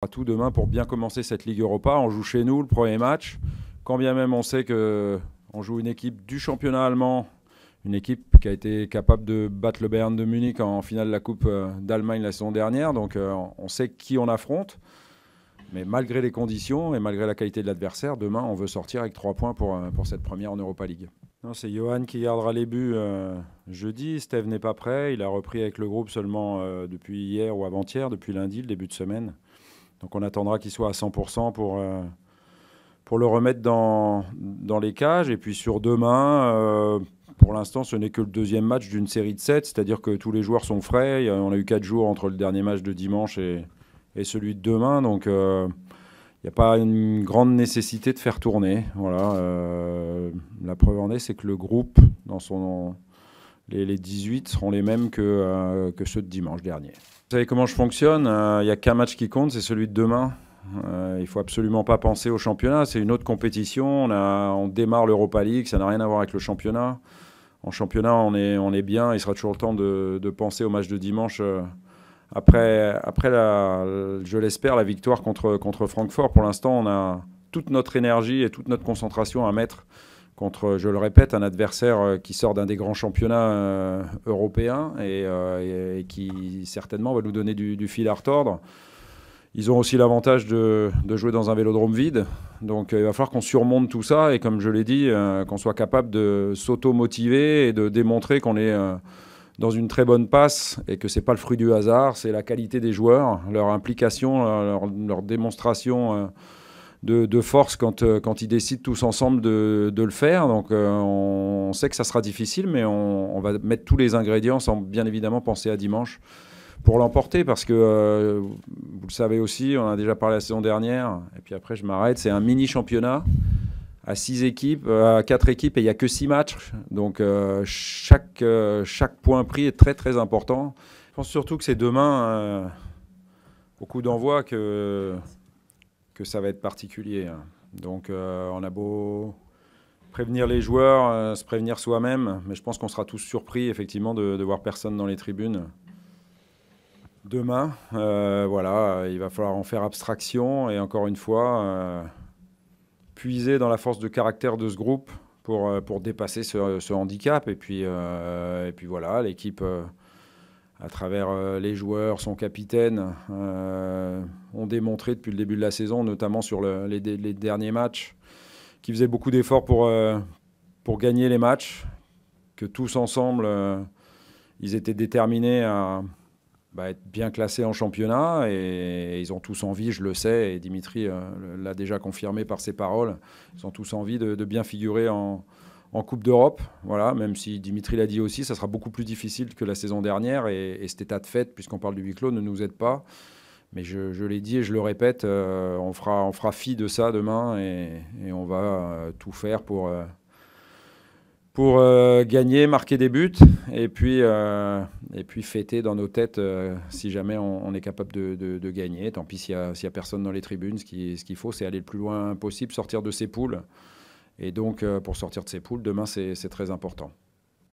fera tout demain pour bien commencer cette Ligue Europa. On joue chez nous le premier match. Quand bien même on sait qu'on joue une équipe du championnat allemand, une équipe qui a été capable de battre le Bayern de Munich en finale de la Coupe d'Allemagne la saison dernière. Donc on sait qui on affronte. Mais malgré les conditions et malgré la qualité de l'adversaire, demain on veut sortir avec 3 points pour cette première en Europa League. Non, c'est Johan qui gardera les buts jeudi. Steve n'est pas prêt. Il a repris avec le groupe seulement depuis hier ou avant-hier, depuis lundi, le début de semaine. Donc on attendra qu'il soit à 100% pour le remettre dans les cages. Et puis sur demain, pour l'instant, ce n'est que le deuxième match d'une série de 7, c'est-à-dire que tous les joueurs sont frais. On a eu 4 jours entre le dernier match de dimanche et celui de demain. Donc il n'y a pas une grande nécessité de faire tourner. Voilà. La preuve en est, c'est que le groupe, les 18 seront les mêmes que ceux de dimanche dernier. Vous savez comment je fonctionne, il n'y a qu'un match qui compte, c'est celui de demain. Il ne faut absolument pas penser au championnat, c'est une autre compétition. On démarre l'Europa League, ça n'a rien à voir avec le championnat. En championnat, on est bien, il sera toujours le temps de penser au match de dimanche. Après je l'espère, la victoire contre Francfort. Pour l'instant, on a toute notre énergie et toute notre concentration à mettre contre, je le répète, un adversaire qui sort d'un des grands championnats européens et qui certainement va nous donner du fil à retordre. Ils ont aussi l'avantage de jouer dans un vélodrome vide. Donc il va falloir qu'on surmonte tout ça et comme je l'ai dit, qu'on soit capable de s'auto-motiver et de démontrer qu'on est dans une très bonne passe et que ce n'est pas le fruit du hasard, c'est la qualité des joueurs, leur implication, leur démonstration de force quand ils décident tous ensemble de le faire. Donc on sait que ça sera difficile, mais on va mettre tous les ingrédients sans bien évidemment penser à dimanche pour l'emporter, parce que vous le savez aussi, on en a déjà parlé la saison dernière, et puis après je m'arrête, c'est un mini-championnat à 6 équipes, à 4 équipes, et il n'y a que 6 matchs. Donc chaque point pris est très très important. Je pense surtout que c'est demain, au coup d'envoi, que ça va être particulier. Donc on a beau prévenir les joueurs, se prévenir soi-même, mais je pense qu'on sera tous surpris effectivement de voir personne dans les tribunes. Demain, voilà, il va falloir en faire abstraction et encore une fois, puiser dans la force de caractère de ce groupe pour dépasser ce handicap. Et puis voilà, l'équipe, à travers les joueurs, son capitaine, ont démontré depuis le début de la saison, notamment sur les derniers matchs, qu'ils faisaient beaucoup d'efforts pour gagner les matchs, que tous ensemble, ils étaient déterminés à être bien classés en championnat et ils ont tous envie, je le sais, et Dimitri l'a déjà confirmé par ses paroles, ils ont tous envie de bien figurer en Coupe d'Europe. Voilà, même si Dimitri l'a dit aussi, ça sera beaucoup plus difficile que la saison dernière et cet état de fait, puisqu'on parle du huis clos, ne nous aide pas. Mais je l'ai dit et je le répète, on fera fi de ça demain et on va tout faire pour gagner, marquer des buts et puis fêter dans nos têtes si jamais on est capable de gagner. Tant pis s'il y a personne dans les tribunes, ce qu'il faut, c'est aller le plus loin possible, sortir de ces poules. Et donc, pour sortir de ces poules, demain, c'est très important.